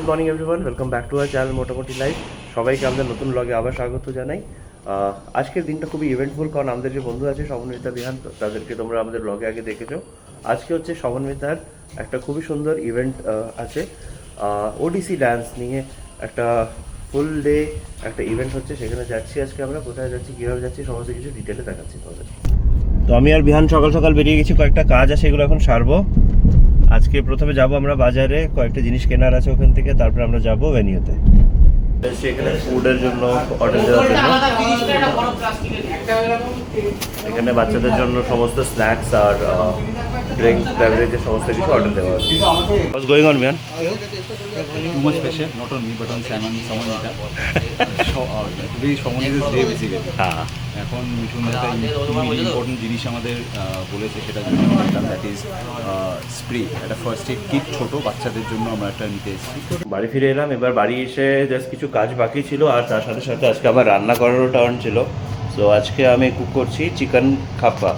Morning everyone, welcome back to our channel মোটামুটি life. সবাইকে আমাদের নতুন ব্লগে আবার স্বাগত জানাই। আজকের দিনটা খুবই ইভেন্টফুল, কারণ আমাদের যে বন্ধু আছে সমন্বিতা বিহান, তাদেরকে তোমরা আমাদের ব্লগে আগে দেখেছো। আজকে হচ্ছে সমন্বিতার একটা খুবই সুন্দর ইভেন্ট আছে, ওডিসি ডান্স নিয়ে একটা ফুল ডে একটা ইভেন্ট হচ্ছে। সেখানে যাচ্ছি আজকে আমরা। কোথায় যাচ্ছি, কীভাবে যাচ্ছি, সমস্ত কিছু ডিটেলে দেখাচ্ছি তোমাদের। তো আমি আর বিহান সকাল সকাল বেরিয়ে গেছি, কয়েকটা কাজ আছে এগুলো এখন সারবো। আজকে প্রথমে যাব আমরা বাজারে, কয়েকটা জিনিস কেনার আছে ওখান থেকে, তারপরে আমরা যাব ভেনিউতে। এখানে ফুডের জন্য অর্ডার দেওয়ার জন্য, এখানে বাচ্চাদের জন্য সমস্ত স্ন্যাক্স আর ড্রিঙ্ক বেভারেজের সমস্ত কিছু অর্ডার দেওয়া আছে। What's going on, man? Too much pressure, not on me but on Sam and someone like that. Today someone is day basically. হ্যাঁ, এখন মিঠুন একটা ইম্পর্টেন্ট জিনিস আমাদের বলেছে, সেটার জন্য দ্যাট ইজ স্প্রে, একটা ফার্স্ট এড কিট ছোট বাচ্চাদের জন্য আমরা একটা নিতে এসেছি। বাড়ি ফিরে এলাম। এবার বাড়ি এসে জাস্ট কিছু কাজ বাকি ছিল, আর তার সাথে সাথে আজকে আমার রান্না করারও টার্ন ছিল। সো আজকে আমি কুক করছি চিকেন খাপ্পা।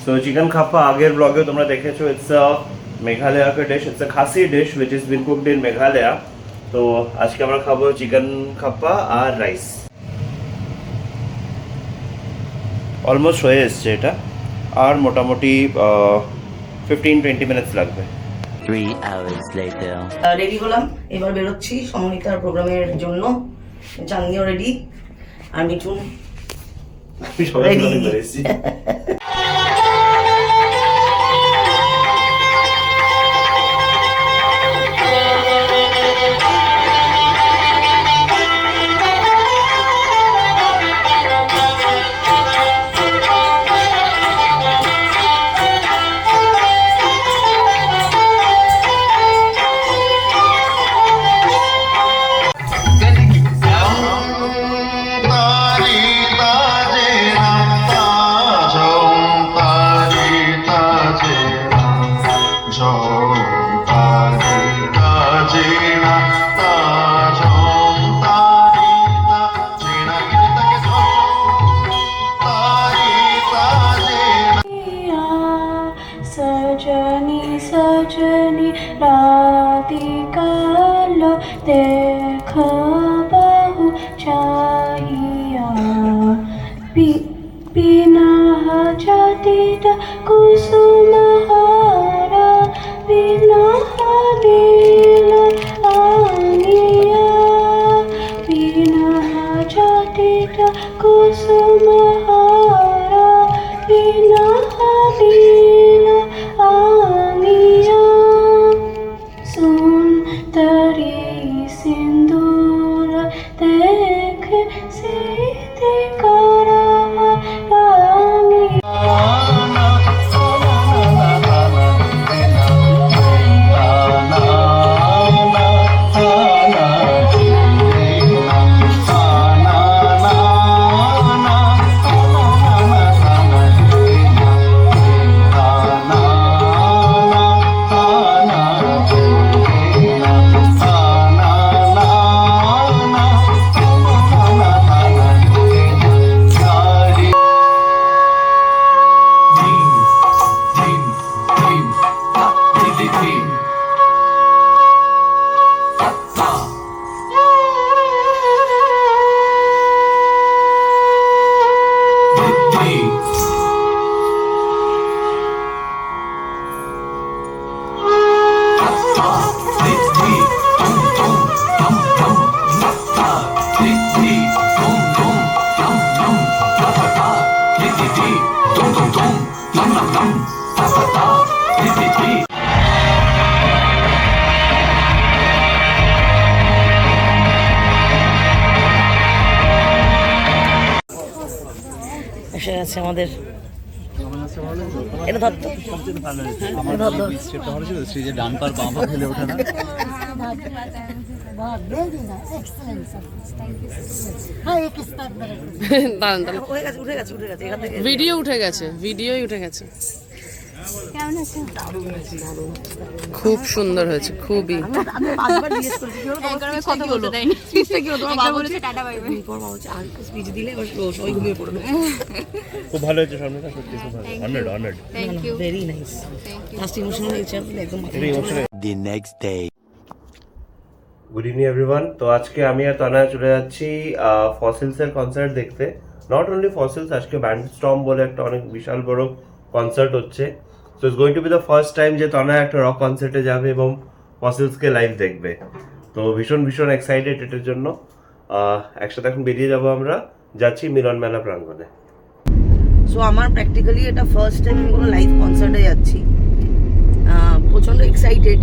সো চিকেন খাপ্পা আগের ব্লগে তোমরা দেখেছো, ইটস আ মেঘালয়া কা dish, it's a Khasi dish which is bin cooked in Meghalaya. তো আজকে আমরা খাবো চিকেন খাপ্পা আর রাইস। অলমোস্ট হয়ে এসছে এটা, আর মোটামুটি 15-20 মিনিটস লাগবে। 3 hours later. রেডি হলাম, এবার বেরোচ্ছি সমন্বিতার প্রোগ্রামের জন্য। চাঁদনিও রেডি, আর মিঠুন রেডি। सजनी राधिकालो देख बहु चाहिया बिना जटित कुसुमहारा बिना दिल आनिया बिना जटित कुसुमहारा बिना दिल आनिया सुंदरी सिंदूर देख सीधे करा रानी। এসে গেছে আমাদের, এটা ধরতো আমার স্টেপটা ভালো ছিল, সেই যে ডান পার বাম পা ফেলে ওঠে না। ভিডিও উঠে গেছে, ভিডিওই উঠে গেছে। খুব সুন্দর হয়েছে, খুবই। খুব ভালো হয়েছে শর্মিতা, সত্যি খুব ভালো। Honoured very nice. Last emotional হয়েছে একদম। The next day. Good evening everyone. তো আজকে আমি আর তনয়া চলে যাচ্ছি ফসিলসের কনসার্ট দেখতে। নট অনলি ফসিলস, আজকে ব্যান্ডস্টর্ম বলে একটা অনেক বিশাল বড় কনসার্ট হচ্ছে। So it's going to B the first time যে তনয়া একটা রক কনসার্টে যাবে এবং ফসিলসকে লাইভ দেখবে। তো ভীষণ ভীষণ এক্সাইটেড এটার জন্য। একসাথে এখন বেরিয়ে যাব, আমরা যাচ্ছি মিলন মেলা প্রাঙ্গণে। সো আমার প্র্যাকটিক্যালি এটা ফার্স্ট টাইম আমি কোনো লাইভ কনসার্টে যাচ্ছি। প্রচণ্ড এক্সাইটেড।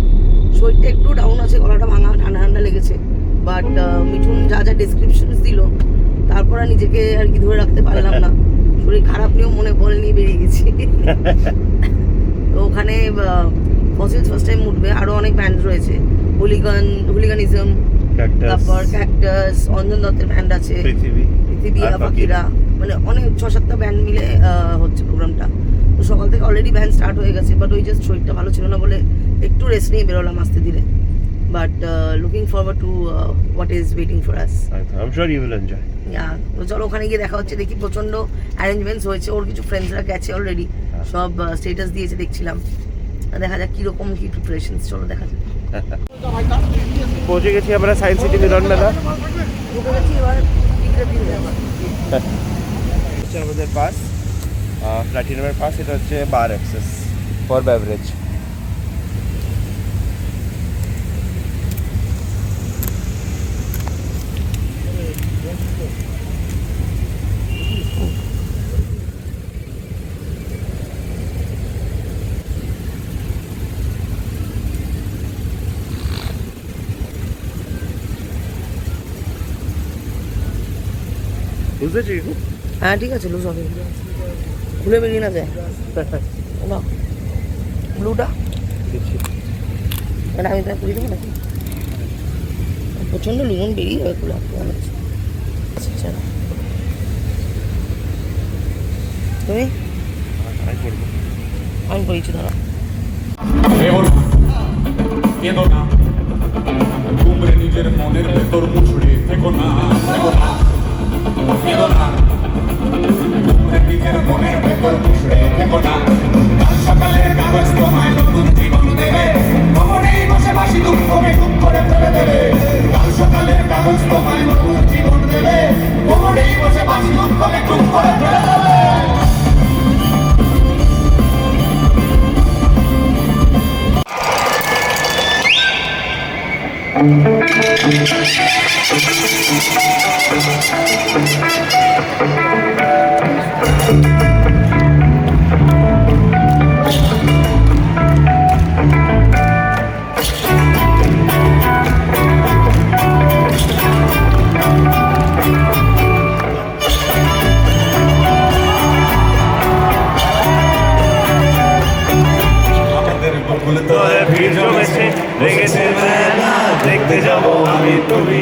শরীরটা একটু ডাউন আছে, গলাটা ভাঙা, ঠান্ডা ঠান্ডা লেগেছে। বাট মিঠুন যা যা ডেসক্রিপশনস দিল, তারপর আর নিজেকে আর কি ধরে রাখতে পারলাম না। শরীর খারাপ নিয়েও মনে বল নিয়ে বেরিয়ে গেছি। তো ওখানে ফসিলস ফার্স্ট টাইম উঠবে, আরও অনেক ব্যান্ড রয়েছে, হুলিগানিজম, তারপর ক্যাকটাস, অঞ্জন দত্তের ব্যান্ড আছে, পৃথিবী, পাখিরা, মানে অনেক 6-7টা ব্যান্ড মিলে হচ্ছে প্রোগ্রামটা। তো সকাল থেকে অলরেডি ব্যান্ড স্টার্ট হয়ে গেছে, বাট ওই জাস্ট শরীরটা ভালো ছিল না বলে একটু রেস্ট নিয়ে বেরোলাম আস্তে ধীরে। But looking forward to what is waiting for us. I am sure you will enjoy. তো চলো ওখানে গিয়ে দেখা হচ্ছে। দেখি প্রচন্ড অ্যারেঞ্জমেন্টস হয়েছে, ওর কিছু ফ্রেন্ডসরা গেছে অলরেডি, সব স্টেটাস দিয়েছে দেখছিলাম। দেখা যাক কিরকম কি প্রিপারেশনস, চলো দেখা যাক। পৌঁছে গেছি আমরা সায়েন্স সিটি মিলন মেলা। ঢুকে গেছি, এবার টিকিট দিয়ে দেবো। হচ্ছে আমাদের পাস, প্ল্যাটিনামের পাস। এটা হচ্ছে বার অ্যাক্সেস ফর বেভারেজ। বুঝেছি? হ্যাঁ ঠিক আছে, লুজ হবে, খুলে বেরিয়ে না যায় না ব্লুটা। মানে আমি তাই পুরি দেবো নাকি? প্রচণ্ড লুজন বেরিয়ে যাবে খুলে। আচ্ছা তুমি? আমি পড়েছি, ধরো। তোমরা নিজের মনের ভেতর মুছড়ে থেকো না, তোমরা নিজের মনের ভেতর মুছড়ে থেকো না। কাল সকালের কাগজ তোমায় নতুন জীবন দেবে, কবরেই বসে বাসি দুঃখকে টুক করে ফেলে দেবে। কাল সকালের কাগজ তোমায় নতুন জীবন দেবে, কবরেই বসে বাসি দুঃখকে টুক করে ফেলে দেবে। ভিড় জমেছে, লেগেছে মেলা, দেখতে যাবো আমি তুমি।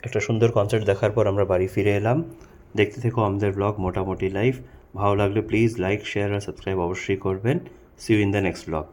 একটা সুন্দর কনসার্ট দেখার পর আমরা বাড়ি ফিরে এলাম। দেখতে থেকো আমাদের ব্লগ মোটামুটি লাইফ। ভালো লাগলে প্লিজ লাইক শেয়ার আর সাবস্ক্রাইব অবশ্যই করবেন। See you in the next blog.